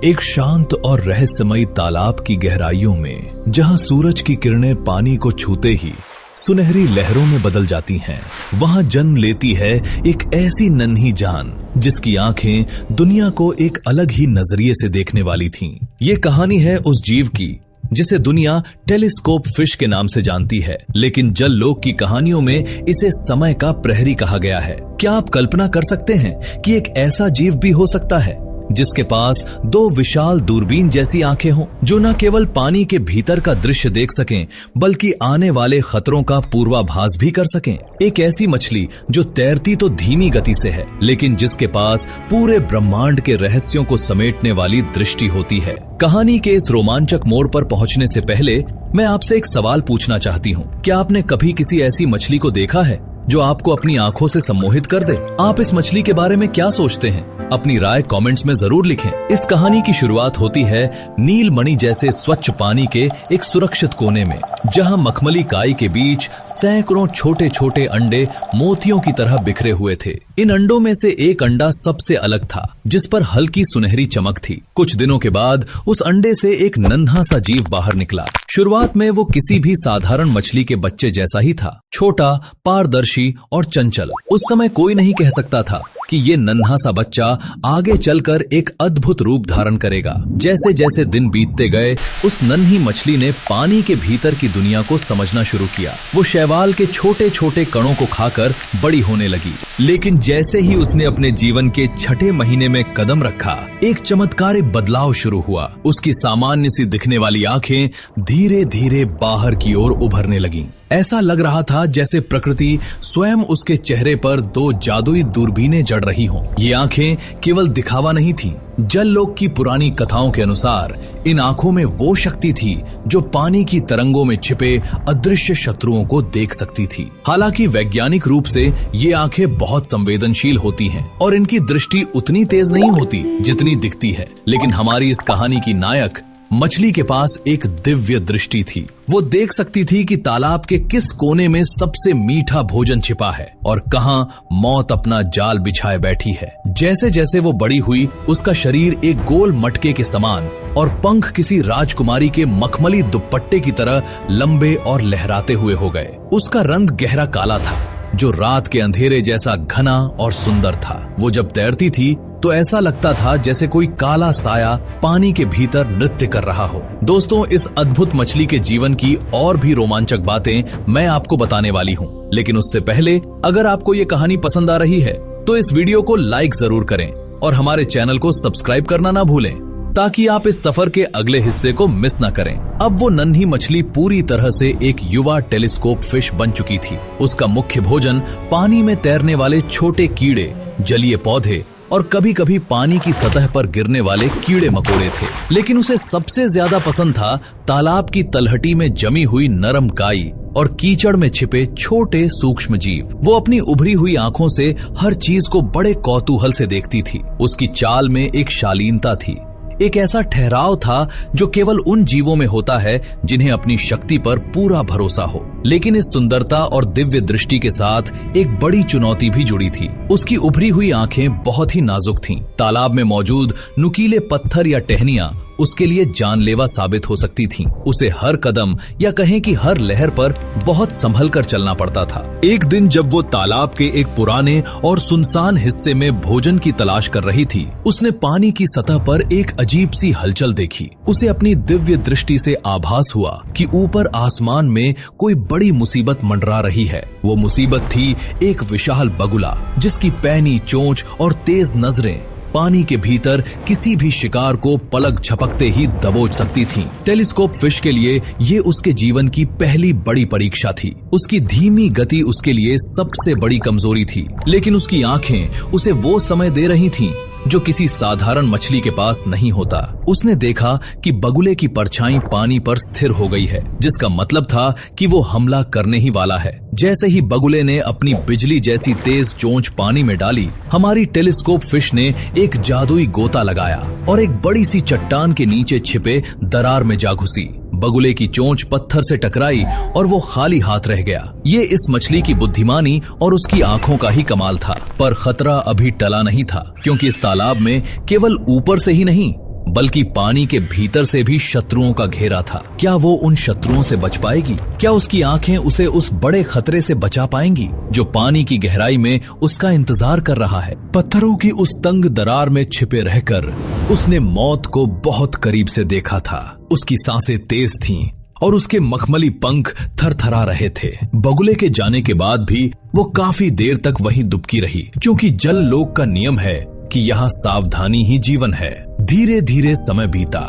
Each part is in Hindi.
एक शांत और रहस्यमयी तालाब की गहराइयों में, जहां सूरज की किरणें पानी को छूते ही सुनहरी लहरों में बदल जाती हैं, वहां जन्म लेती है एक ऐसी नन्ही जान जिसकी आंखें दुनिया को एक अलग ही नजरिए से देखने वाली थीं। ये कहानी है उस जीव की जिसे दुनिया टेलीस्कोप फिश के नाम से जानती है, लेकिन जल लोक की कहानियों में इसे समय का प्रहरी कहा गया है। क्या आप कल्पना कर सकते हैं कि एक ऐसा जीव भी हो सकता है जिसके पास दो विशाल दूरबीन जैसी आंखें हों, जो न केवल पानी के भीतर का दृश्य देख सकें बल्कि आने वाले खतरों का पूर्वाभास भी कर सकें। एक ऐसी मछली जो तैरती तो धीमी गति से है, लेकिन जिसके पास पूरे ब्रह्मांड के रहस्यों को समेटने वाली दृष्टि होती है। कहानी के इस रोमांचक मोड़ पर पहुंचने से पहले मैं आपसे एक सवाल पूछना चाहती हूँ। क्या आपने कभी किसी ऐसी मछली को देखा है जो आपको अपनी आंखों से सम्मोहित कर दे? आप इस मछली के बारे में क्या सोचते हैं? अपनी राय कमेंट्स में जरूर लिखें। इस कहानी की शुरुआत होती है नील मणि जैसे स्वच्छ पानी के एक सुरक्षित कोने में, जहां मखमली काई के बीच सैकड़ों छोटे छोटे अंडे मोतियों की तरह बिखरे हुए थे। इन अंडों में से एक अंडा सबसे अलग था, जिस पर हल्की सुनहरी चमक थी। कुछ दिनों के बाद उस अंडे से एक नन्हा सा जीव बाहर निकला। शुरुआत में वो किसी भी साधारण मछली के बच्चे जैसा ही था, छोटा, पारदर्शी और चंचल। उस समय कोई नहीं कह सकता था कि ये नन्हा सा बच्चा आगे चलकर एक अद्भुत रूप धारण करेगा। जैसे जैसे दिन बीतते गए, उस नन्ही मछली ने पानी के भीतर की दुनिया को समझना शुरू किया। वो शैवाल के छोटे छोटे कणों को खाकर बड़ी होने लगी। लेकिन जैसे ही उसने अपने जीवन के छठे महीने में कदम रखा, एक चमत्कारिक बदलाव शुरू हुआ। उसकी सामान्य सी दिखने वाली आंखें धीरे धीरे बाहर की ओर उभरने लगीं। ऐसा लग रहा था जैसे प्रकृति स्वयं उसके चेहरे पर दो जादुई दूरबीनें जड़ रही हों। ये आंखें केवल दिखावा नहीं थीं। जल लोक की पुरानी कथाओं के अनुसार इन आंखों में वो शक्ति थी जो पानी की तरंगों में छिपे अदृश्य शत्रुओं को देख सकती थी। हालांकि वैज्ञानिक रूप से ये आंखें बहुत संवेदनशील होती हैं और इनकी दृष्टि उतनी तेज नहीं होती जितनी दिखती है, लेकिन हमारी इस कहानी की नायक मछली के पास एक दिव्य दृष्टि थी। वो देख सकती थी कि तालाब के किस कोने में सबसे मीठा भोजन छिपा है और कहां मौत अपना जाल बिछाए बैठी है। जैसे जैसे वो बड़ी हुई, उसका शरीर एक गोल मटके के समान और पंख किसी राजकुमारी के मखमली दुपट्टे की तरह लंबे और लहराते हुए हो गए। उसका रंग गहरा काला था, जो रात के अंधेरे जैसा घना और सुंदर था। वो जब तैरती थी तो ऐसा लगता था जैसे कोई काला साया पानी के भीतर नृत्य कर रहा हो। दोस्तों, इस अद्भुत मछली के जीवन की और भी रोमांचक बातें मैं आपको बताने वाली हूँ, लेकिन उससे पहले अगर आपको ये कहानी पसंद आ रही है तो इस वीडियो को लाइक जरूर करें और हमारे चैनल को सब्सक्राइब करना ना भूलें, ताकि आप इस सफर के अगले हिस्से को मिस ना करें। अब वो नन्ही मछली पूरी तरह से एक युवा टेलीस्कोप फिश बन चुकी थी। उसका मुख्य भोजन पानी में तैरने वाले छोटे कीड़े, जलीय पौधे और कभी कभी पानी की सतह पर गिरने वाले कीड़े मकोड़े थे। लेकिन उसे सबसे ज्यादा पसंद था तालाब की तलहटी में जमी हुई नरम काई और कीचड़ में छिपे छोटे सूक्ष्म जीव। वो अपनी उभरी हुई आंखों से हर चीज को बड़े कौतूहल से देखती थी। उसकी चाल में एक शालीनता थी, एक ऐसा ठहराव था जो केवल उन जीवों में होता है जिन्हें अपनी शक्ति पर पूरा भरोसा हो। लेकिन इस सुंदरता और दिव्य दृष्टि के साथ एक बड़ी चुनौती भी जुड़ी थी। उसकी उभरी हुई आंखें बहुत ही नाजुक थीं। तालाब में मौजूद नुकीले पत्थर या टहनियां उसके लिए जानलेवा साबित हो सकती थीं। उसे हर कदम या कहें कि हर लहर पर बहुत संभल कर चलना पड़ता था। एक दिन जब वो तालाब के एक पुराने और सुनसान हिस्से में भोजन की तलाश कर रही थी, उसने पानी की सतह पर एक अजीब सी हलचल देखी। उसे अपनी दिव्य दृष्टि से आभास हुआ कि ऊपर आसमान में कोई बड़ी मुसीबत मंडरा रही है। वो मुसीबत थी एक विशाल बगुला, जिसकी पैनी चोंच और तेज नजरें पानी के भीतर किसी भी शिकार को पलक झपकते ही दबोच सकती थीं। टेलीस्कोप फिश के लिए ये उसके जीवन की पहली बड़ी परीक्षा थी। उसकी धीमी गति उसके लिए सबसे बड़ी कमजोरी थी, लेकिन उसकी आंखें उसे वो समय दे रही थीं जो किसी साधारण मछली के पास नहीं होता। उसने देखा कि बगुले की परछाई पानी पर स्थिर हो गई है, जिसका मतलब था कि वो हमला करने ही वाला है। जैसे ही बगुले ने अपनी बिजली जैसी तेज चोंच पानी में डाली, हमारी टेलीस्कोप फिश ने एक जादुई गोता लगाया और एक बड़ी सी चट्टान के नीचे छिपे दरार में जा घुसी। बगुले की चोंच पत्थर से टकराई और वो खाली हाथ रह गया। ये इस मछली की बुद्धिमानी और उसकी आंखों का ही कमाल था। पर खतरा अभी टला नहीं था, क्योंकि इस तालाब में केवल ऊपर से ही नहीं बल्कि पानी के भीतर से भी शत्रुओं का घेरा था। क्या वो उन शत्रुओं से बच पाएगी? क्या उसकी आंखें उसे उस बड़े खतरे से बचा पाएंगी जो पानी की गहराई में उसका इंतजार कर रहा है? पत्थरों की उस तंग दरार में छिपे रहकर उसने मौत को बहुत करीब से देखा था। उसकी सांसें तेज थीं और उसके मखमली पंख थरथरा रहे थे। बगुले के जाने के बाद भी वो काफी देर तक वहीं दुबकी रही, क्योंकि जल लोक का नियम है कि यहाँ सावधानी ही जीवन है। धीरे धीरे समय बीता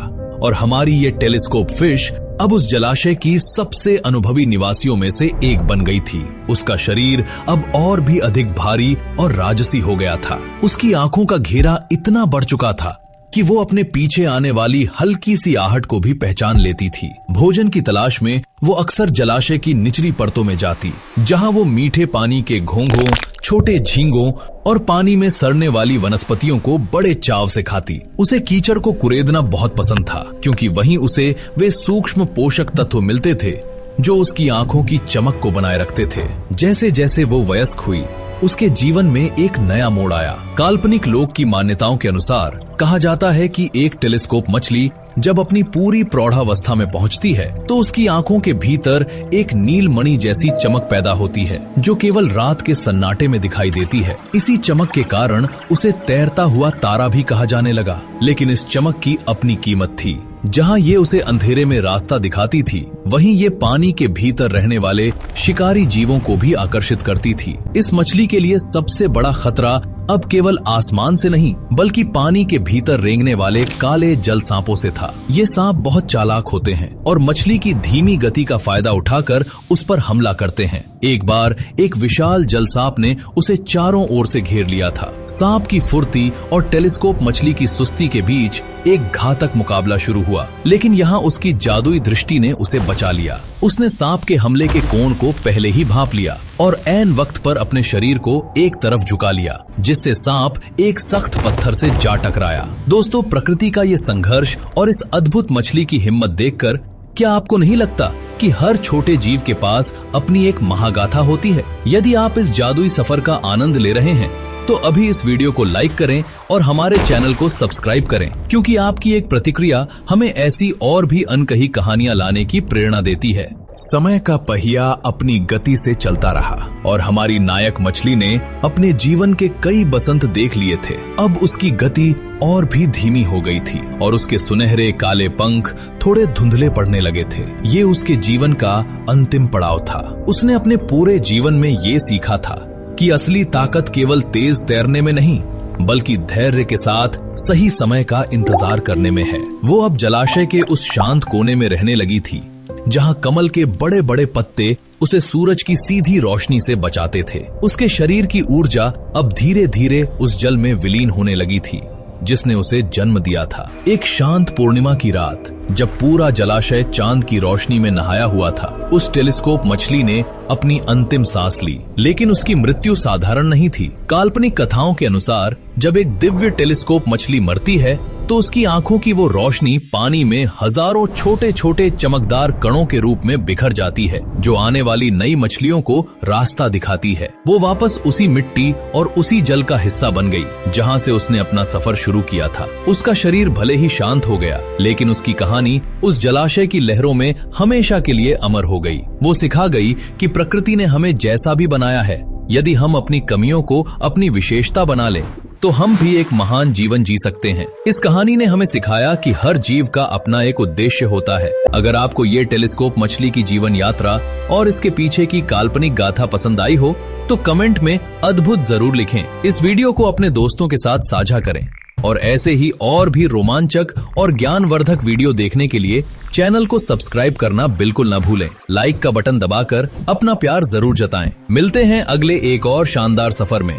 और हमारी ये टेलीस्कोप फिश अब उस जलाशय की सबसे अनुभवी निवासियों में से एक बन गई थी। उसका शरीर अब और भी अधिक भारी और राजसी हो गया था। उसकी आंखों का घेरा इतना बढ़ चुका था कि वो अपने पीछे आने वाली हल्की सी आहट को भी पहचान लेती थी। भोजन की तलाश में वो अक्सर जलाशय की निचली परतों में जाती, जहां वो मीठे पानी के घोंघों, छोटे झींगों और पानी में सड़ने वाली वनस्पतियों को बड़े चाव से खाती। उसे कीचड़ को कुरेदना बहुत पसंद था, क्योंकि वहीं उसे वे सूक्ष्म पोषक तत्व मिलते थे जो उसकी आंखों की चमक को बनाए रखते थे। जैसे जैसे वो वयस्क हुई, उसके जीवन में एक नया मोड़ आया। काल्पनिक लोक की मान्यताओं के अनुसार कहा जाता है कि एक टेलीस्कोप मछली जब अपनी पूरी प्रौढ़ावस्था में पहुंचती है तो उसकी आंखों के भीतर एक नीलमणि जैसी चमक पैदा होती है, जो केवल रात के सन्नाटे में दिखाई देती है। इसी चमक के कारण उसे तैरता हुआ तारा भी कहा जाने लगा। लेकिन इस चमक की अपनी कीमत थी। जहां ये उसे अंधेरे में रास्ता दिखाती थी, वहीं ये पानी के भीतर रहने वाले शिकारी जीवों को भी आकर्षित करती थी। इस मछली के लिए सबसे बड़ा खतरा अब केवल आसमान से नहीं, बल्कि पानी के भीतर रेंगने वाले काले जल सांपों से था। ये सांप बहुत चालाक होते हैं और मछली की धीमी गति का फायदा उठाकर उस पर हमला करते हैं। एक बार एक विशाल जल सांप ने उसे चारों ओर से घेर लिया था। सांप की फुर्ती और टेलीस्कोप मछली की सुस्ती के बीच एक घातक मुकाबला शुरू हुआ, लेकिन यहाँ उसकी जादुई दृष्टि ने उसे बचा लिया। उसने सांप के हमले के कोण को पहले ही भांप लिया और ऐन वक्त पर अपने शरीर को एक तरफ झुका लिया, जिससे सांप एक सख्त पत्थर से जा टकराया। दोस्तों, प्रकृति का ये संघर्ष और इस अद्भुत मछली की हिम्मत देखकर क्या आपको नहीं लगता कि हर छोटे जीव के पास अपनी एक महागाथा होती है? यदि आप इस जादुई सफर का आनंद ले रहे हैं तो अभी इस वीडियो को लाइक करें और हमारे चैनल को सब्सक्राइब करें, क्योंकि आपकी एक प्रतिक्रिया हमें ऐसी और भी अनकही कहानियां लाने की प्रेरणा देती है। समय का पहिया अपनी गति से चलता रहा और हमारी नायक मछली ने अपने जीवन के कई बसंत देख लिए थे। अब उसकी गति और भी धीमी हो गई थी और उसके सुनहरे काले पंख थोड़े धुंधले पड़ने लगे थे। ये उसके जीवन का अंतिम पड़ाव था। उसने अपने पूरे जीवन में ये सीखा था कि असली ताकत केवल तेज तैरने में नहीं, बल्कि धैर्य के साथ सही समय का इंतजार करने में है। वो अब जलाशय के उस शांत कोने में रहने लगी थी, जहां कमल के बड़े बड़े पत्ते उसे सूरज की सीधी रोशनी से बचाते थे। उसके शरीर की ऊर्जा अब धीरे धीरे उस जल में विलीन होने लगी थी जिसने उसे जन्म दिया था। एक शांत पूर्णिमा की रात, जब पूरा जलाशय चांद की रोशनी में नहाया हुआ था, उस टेलीस्कोप मछली ने अपनी अंतिम सांस ली। लेकिन उसकी मृत्यु साधारण नहीं थी। काल्पनिक कथाओं के अनुसार जब एक दिव्य टेलीस्कोप मछली मरती है तो उसकी आंखों की वो रोशनी पानी में हजारों छोटे छोटे चमकदार कणों के रूप में बिखर जाती है, जो आने वाली नई मछलियों को रास्ता दिखाती है। वो वापस उसी मिट्टी और उसी जल का हिस्सा बन गई जहां से उसने अपना सफर शुरू किया था। उसका शरीर भले ही शांत हो गया, लेकिन उसकी कहानी उस जलाशय की लहरों में हमेशा के लिए अमर हो गई। वो सिखा गई कि प्रकृति ने हमें जैसा भी बनाया है, यदि हम अपनी कमियों को अपनी विशेषता बना लें तो हम भी एक महान जीवन जी सकते हैं। इस कहानी ने हमें सिखाया कि हर जीव का अपना एक उद्देश्य होता है। अगर आपको ये टेलीस्कोप मछली की जीवन यात्रा और इसके पीछे की काल्पनिक गाथा पसंद आई हो तो कमेंट में अद्भुत जरूर लिखें। इस वीडियो को अपने दोस्तों के साथ साझा करें और ऐसे ही और भी रोमांचक और ज्ञानवर्धक वीडियो देखने के लिए चैनल को सब्सक्राइब करना बिल्कुल न भूलें। लाइक का बटन दबाकर अपना प्यार जरूर जताएं। मिलते हैं अगले एक और शानदार सफर में।